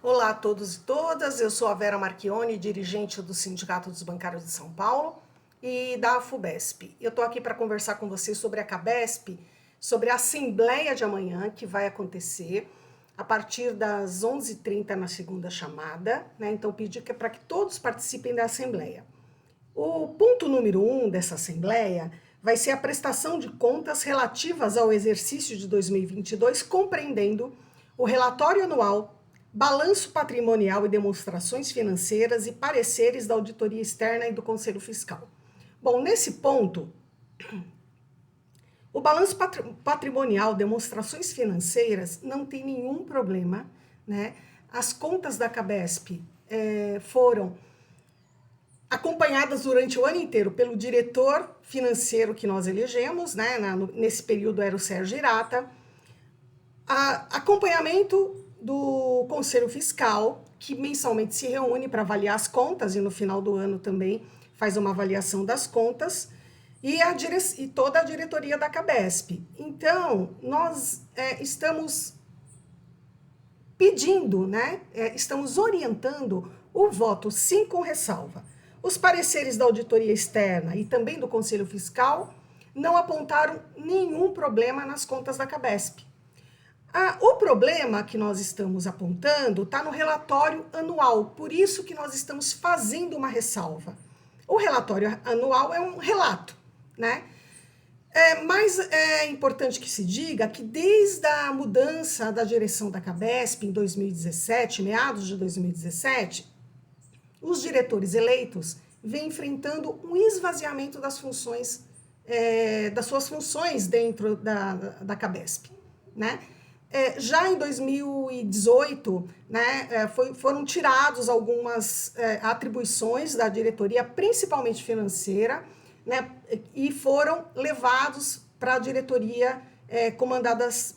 Olá a todos e todas, eu sou a Vera Marchione, dirigente do Sindicato dos Bancários de São Paulo e da AFUBESP. Eu estou aqui para conversar com vocês sobre a CABESP, sobre a assembleia de amanhã que vai acontecer a partir das 11h30 na segunda chamada, né? Então pedi para que todos participem da assembleia. O ponto número 1 dessa assembleia vai ser a prestação de contas relativas ao exercício de 2022, compreendendo o relatório anual, balanço patrimonial e demonstrações financeiras e pareceres da auditoria externa e do Conselho Fiscal. Bom, nesse ponto, o balanço patrimonial, demonstrações financeiras, não tem nenhum problema, né? As contas da CABESP foram acompanhadas durante o ano inteiro pelo diretor financeiro que nós elegemos, né? Nesse período era o Sérgio Hirata. Acompanhamento do Conselho Fiscal, que mensalmente se reúne para avaliar as contas e no final do ano também faz uma avaliação das contas, e toda a diretoria da CABESP. Então, nós estamos pedindo, né? Estamos orientando o voto sim com ressalva. Os pareceres da auditoria externa e também do Conselho Fiscal não apontaram nenhum problema nas contas da CABESP. O problema que nós estamos apontando está no relatório anual, por isso que nós estamos fazendo uma ressalva. O relatório anual é um relato, né? Mas é importante que se diga que desde a mudança da direção da CABESP em 2017, meados de 2017, os diretores eleitos vêm enfrentando um esvaziamento das funções, das suas funções dentro da CABESP, né? Já em 2018, né, foram tirados algumas atribuições da diretoria, principalmente financeira, né, e foram levados para a diretoria comandadas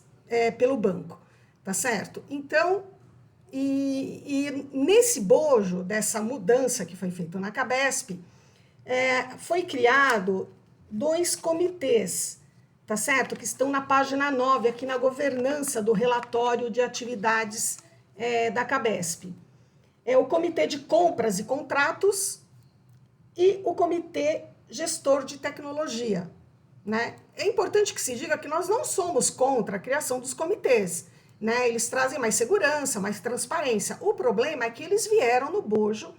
pelo banco, tá certo? Então, e nesse bojo dessa mudança que foi feita na CABESP, foi criado 2 comitês, tá certo? Que estão na página 9, aqui na governança do relatório de atividades da CABESP. É o Comitê de Compras e Contratos e o Comitê Gestor de Tecnologia, né? É importante que se diga que nós não somos contra a criação dos comitês, né? Eles trazem mais segurança, mais transparência. O problema é que eles vieram no bojo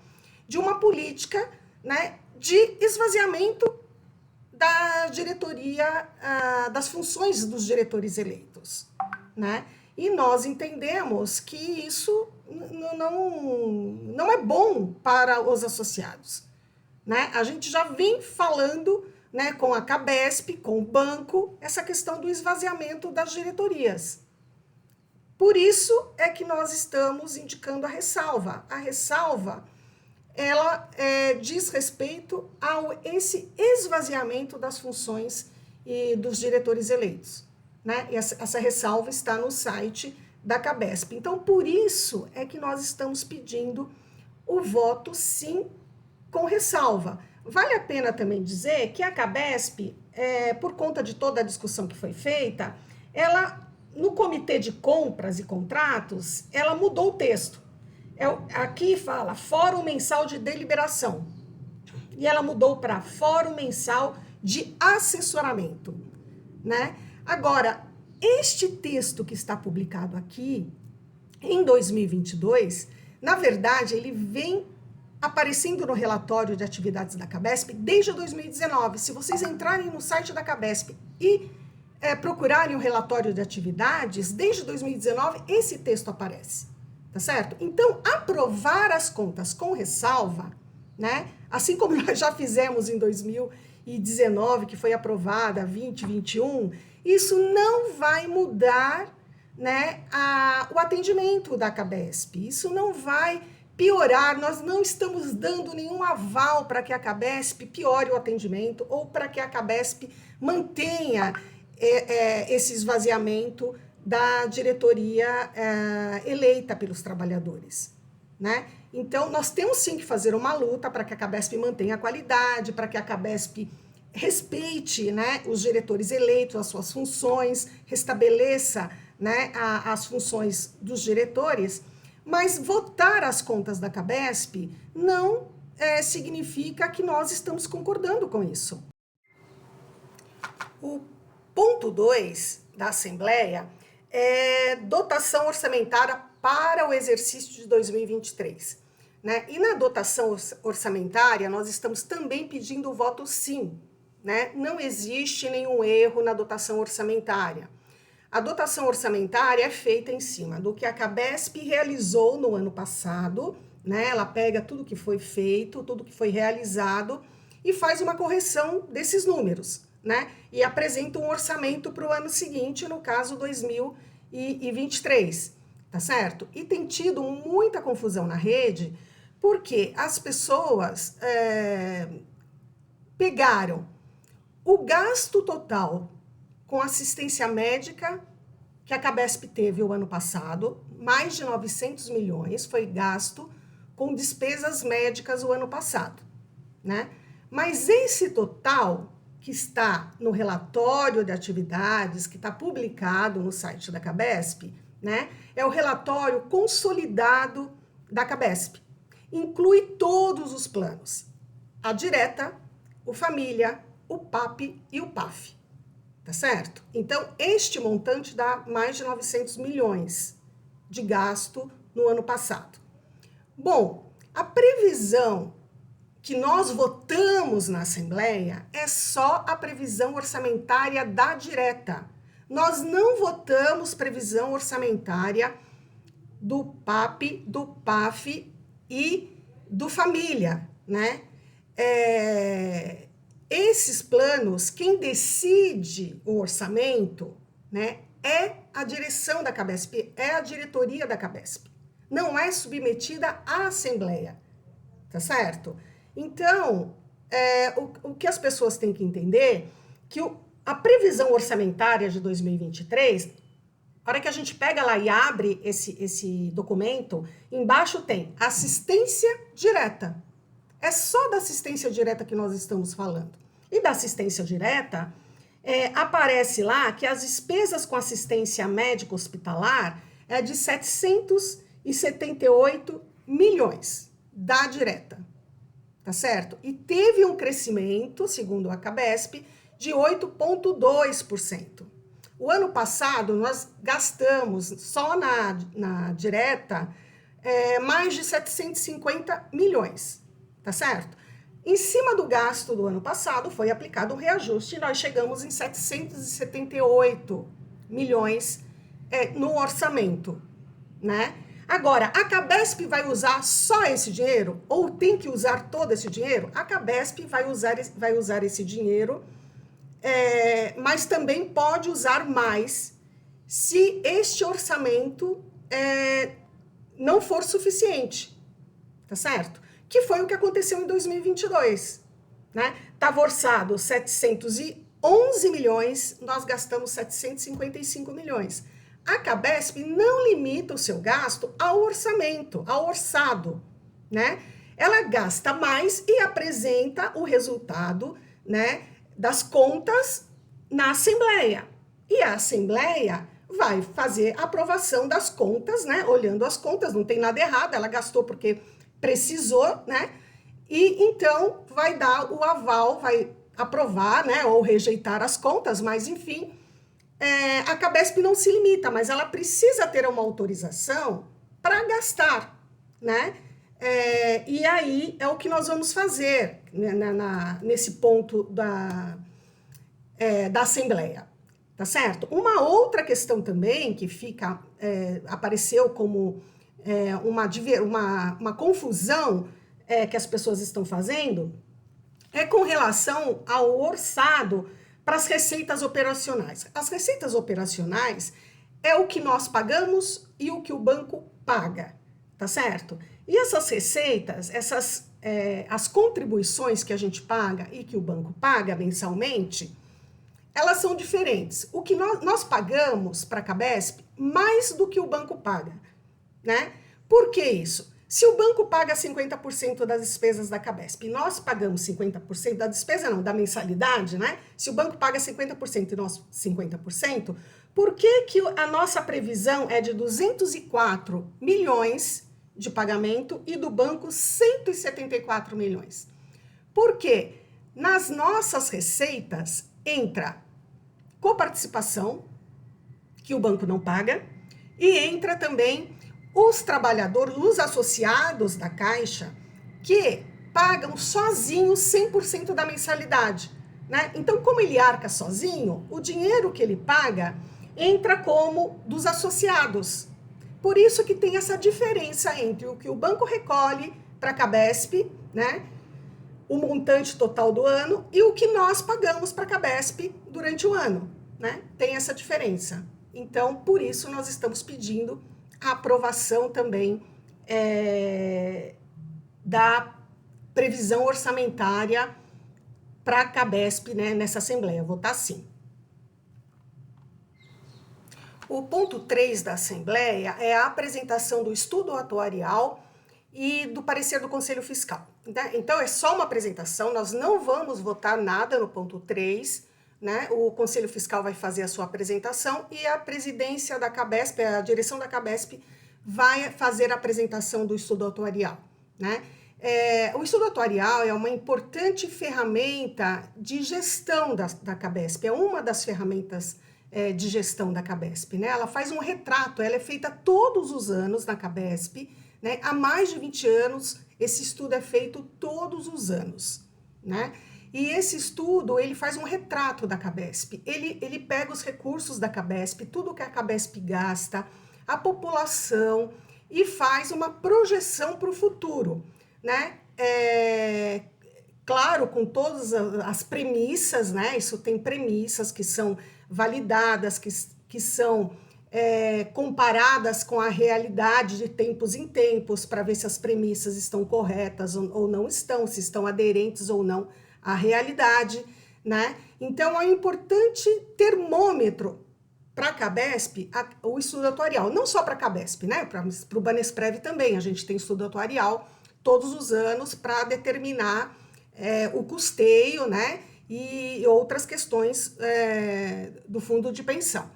de uma política, né, de esvaziamento da diretoria, das funções dos diretores eleitos, né? E nós entendemos que isso não é bom para os associados, né? A gente já vem falando, né, com a CABESP, com o banco, essa questão do esvaziamento das diretorias. Por isso é que nós estamos indicando a ressalva. A ressalva, ela diz respeito a esse esvaziamento das funções e dos diretores eleitos, né? E essa ressalva está no site da CABESP. Então, por isso é que nós estamos pedindo o voto sim com ressalva. Vale a pena também dizer que a CABESP, por conta de toda a discussão que foi feita, ela, no Comitê de Compras e Contratos, ela mudou o texto. Aqui fala Fórum Mensal de Deliberação, e ela mudou para Fórum Mensal de Assessoramento, né? Agora, este texto que está publicado aqui, em 2022, na verdade, ele vem aparecendo no relatório de atividades da CABESP desde 2019. Se vocês entrarem no site da CABESP e procurarem o relatório de atividades, desde 2019, esse texto aparece. Tá certo? Então, aprovar as contas com ressalva, né? Assim como nós já fizemos em 2019, que foi aprovada 2021, isso não vai mudar, né, o atendimento da CABESP. Isso não vai piorar. Nós não estamos dando nenhum aval para que a CABESP piore o atendimento ou para que a CABESP mantenha esse esvaziamento da diretoria eleita pelos trabalhadores, né? Então, nós temos sim que fazer uma luta para que a CABESP mantenha a qualidade, para que a CABESP respeite, né, os diretores eleitos, as suas funções, restabeleça, né, as funções dos diretores, Mas votar as contas da Cabesp não significa que nós estamos concordando com isso. O ponto 2 da Assembleia é dotação orçamentária para o exercício de 2023. Né? E na dotação orçamentária, nós estamos também pedindo o voto sim. Né? Não existe nenhum erro na dotação orçamentária. A dotação orçamentária é feita em cima do que a Cabesp realizou no ano passado, né? Ela pega tudo que foi feito, tudo que foi realizado e faz uma correção desses números, né? E apresenta um orçamento para o ano seguinte, no caso 2023, tá certo? E tem tido muita confusão na rede, porque as pessoas pegaram o gasto total com assistência médica que a Cabesp teve o ano passado, mais de 900 milhões foi gasto com despesas médicas o ano passado, né? Mas esse total que está no relatório de atividades, que está publicado no site da Cabesp, né? É o relatório consolidado da Cabesp. Inclui todos os planos, a direta, o família, o PAP e o PAF. Tá certo? Então, este montante dá mais de 900 milhões de gasto no ano passado. Bom, a previsão que nós votamos na Assembleia é só a previsão orçamentária da direta. Nós não votamos previsão orçamentária do PAP, do PAF e do Família, né? Esses planos, quem decide o orçamento, né, é a direção da Cabesp, é a diretoria da Cabesp. Não é submetida à Assembleia, tá certo? Então, o que as pessoas têm que entender, que a previsão orçamentária de 2023, a hora que a gente pega lá e abre esse documento, embaixo tem assistência direta. É só da assistência direta que nós estamos falando. E da assistência direta, aparece lá que as despesas com assistência médica hospitalar é de 778 milhões da direta, tá certo? E teve um crescimento, segundo a Cabesp, de 8,2%. O ano passado, nós gastamos só na direta mais de 750 milhões. Tá certo? Em cima do gasto do ano passado, foi aplicado um reajuste e nós chegamos em 778 milhões no orçamento, né? Agora, a Cabesp vai usar só esse dinheiro? Ou tem que usar todo esse dinheiro? A Cabesp vai usar esse dinheiro, mas também pode usar mais se este orçamento não for suficiente, tá certo? Que foi o que aconteceu em 2022, né? Estava orçado 711 milhões, nós gastamos 755 milhões. A Cabesp não limita o seu gasto ao orçamento, ao orçado, né? Ela gasta mais e apresenta o resultado, né, das contas na Assembleia. E a Assembleia vai fazer a aprovação das contas, né? Olhando as contas, não tem nada errado, ela gastou porque precisou, né? E então vai dar o aval, vai aprovar, né? Ou rejeitar as contas, mas enfim, a Cabesp não se limita, mas ela precisa ter uma autorização para gastar, né? E aí é o que nós vamos fazer, né, nesse ponto da Assembleia, tá certo? Uma outra questão também que apareceu como uma confusão que as pessoas estão fazendo é com relação ao orçado para as receitas operacionais. As receitas operacionais é o que nós pagamos e o que o banco paga, tá certo? E essas receitas, as contribuições que a gente paga e que o banco paga mensalmente, elas são diferentes. O que nós pagamos para a Cabesp mais do que o banco paga, né? Por que isso? Se o banco paga 50% das despesas da Cabesp e nós pagamos 50% da despesa, não, da mensalidade, né? Se o banco paga 50% e nós 50%, Por que que a nossa previsão é de 204 milhões de pagamento e do banco 174 milhões? Porque nas nossas receitas entra coparticipação, que o banco não paga, e entra também os trabalhadores, os associados da Caixa, que pagam sozinhos 100% da mensalidade, né? Então, como ele arca sozinho, o dinheiro que ele paga entra como dos associados. Por isso que tem essa diferença entre o que o banco recolhe para a Cabesp, né? O montante total do ano, e o que nós pagamos para a Cabesp durante o ano, né? Tem essa diferença. Então, por isso, nós estamos pedindo a aprovação também da previsão orçamentária para a Cabesp, né, nessa Assembleia. Votar sim. O ponto 3 da Assembleia é a apresentação do estudo atuarial e do parecer do Conselho Fiscal. Então, é só uma apresentação, nós não vamos votar nada no ponto 3, né? O Conselho Fiscal vai fazer a sua apresentação e a presidência da Cabesp, a direção da Cabesp, vai fazer a apresentação do estudo atuarial, né? O estudo atuarial é uma importante ferramenta de gestão da Cabesp, é uma das ferramentas de gestão da Cabesp, né? Ela faz um retrato, ela é feita todos os anos na Cabesp, né? Há mais de 20 anos, esse estudo é feito todos os anos, né? E esse estudo, ele faz um retrato da Cabesp, ele pega os recursos da Cabesp, tudo que a Cabesp gasta, a população, e faz uma projeção para o futuro, né? Claro, com todas as premissas, né? Isso tem premissas que são validadas, que são comparadas com a realidade de tempos em tempos, para ver se as premissas estão corretas ou não estão, se estão aderentes ou não à realidade, né? Então, é um importante termômetro para a Cabesp o estudo atuarial, não só para a Cabesp, né? Para o Banesprev também, a gente tem estudo atuarial todos os anos para determinar o custeio, né? E outras questões do fundo de pensão.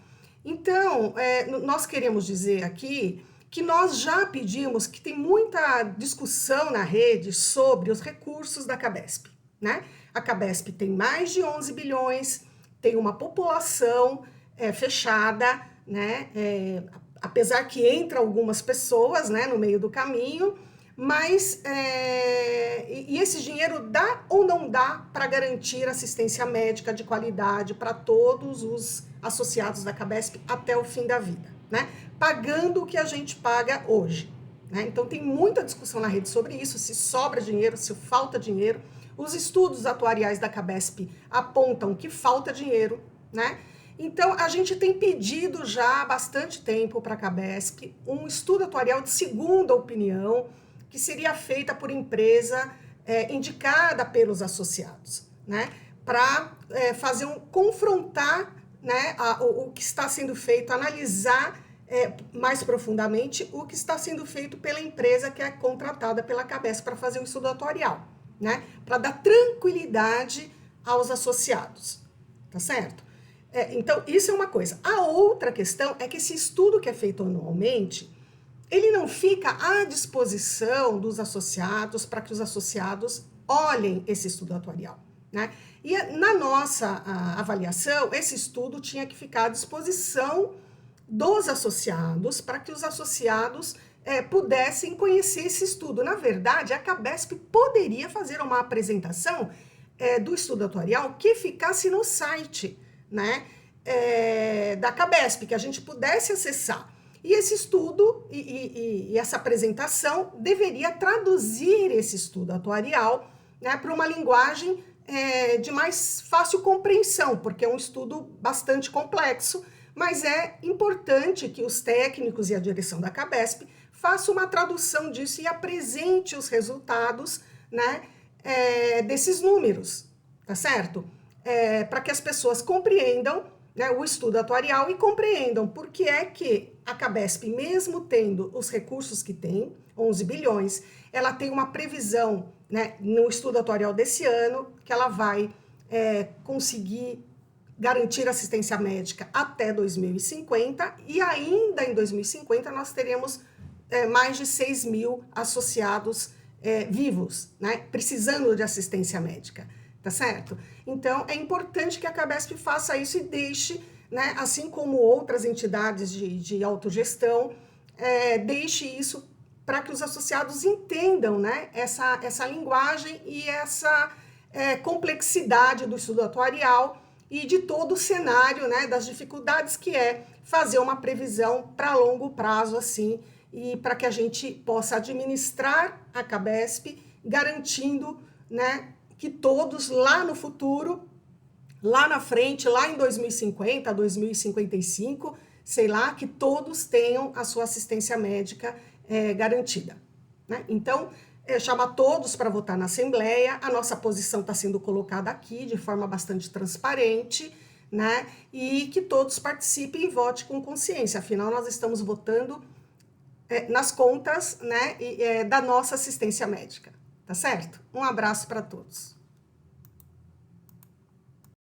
Então, nós queremos dizer aqui que nós já pedimos, que tem muita discussão na rede sobre os recursos da Cabesp, né? A Cabesp tem mais de 11 bilhões, tem uma população fechada, né? Apesar que entra algumas pessoas, né, no meio do caminho, mas e esse dinheiro dá ou não dá para garantir assistência médica de qualidade para todos os associados da Cabesp até o fim da vida, né? Pagando o que a gente paga hoje, né? Então tem muita discussão na rede sobre isso, se sobra dinheiro, se falta dinheiro. Os estudos atuariais da Cabesp apontam que falta dinheiro, né? Então, a gente tem pedido já há bastante tempo para a Cabesp um estudo atuarial de segunda opinião, que seria feita por empresa indicada pelos associados, né? Para confrontar, né, o que está sendo feito, analisar mais profundamente o que está sendo feito pela empresa que é contratada pela Cabesp para fazer um estudo atuarial, né? Para dar tranquilidade aos associados, tá certo? Então, isso é uma coisa. A outra questão é que esse estudo que é feito anualmente, ele não fica à disposição dos associados para que os associados olhem esse estudo atuarial, né? E na nossa avaliação, esse estudo tinha que ficar à disposição dos associados para que os associados pudessem conhecer esse estudo. Na verdade, a Cabesp poderia fazer uma apresentação do estudo atuarial que ficasse no site, né, da Cabesp, que a gente pudesse acessar. E esse estudo e essa apresentação deveria traduzir esse estudo atuarial, né, para uma linguagem de mais fácil compreensão, porque é um estudo bastante complexo, mas é importante que os técnicos e a direção da Cabesp façam uma tradução disso e apresente os resultados, né, desses números, tá certo? Para que as pessoas compreendam, né, o estudo atuarial e compreendam por que é que a Cabesp, mesmo tendo os recursos que tem, 11 bilhões, ela tem uma previsão, né, no estudo atuarial desse ano, que ela vai conseguir garantir assistência médica até 2050, e ainda em 2050 nós teremos mais de 6 mil associados vivos, né, precisando de assistência médica, tá certo? Então, é importante que a Cabesp faça isso e deixe, né, assim como outras entidades de autogestão, deixe isso para que os associados entendam, né, essa linguagem e essa complexidade do estudo atuarial e de todo o cenário, né, das dificuldades que é fazer uma previsão para longo prazo, assim, e para que a gente possa administrar a Cabesp, garantindo, né, que todos lá no futuro, lá na frente, lá em 2050, 2055, sei lá, que todos tenham a sua assistência médica garantida, né? Então, chamar todos para votar na Assembleia, a nossa posição está sendo colocada aqui de forma bastante transparente, né? E que todos participem e votem com consciência, afinal nós estamos votando nas contas, né, da nossa assistência médica, tá certo? Um abraço para todos.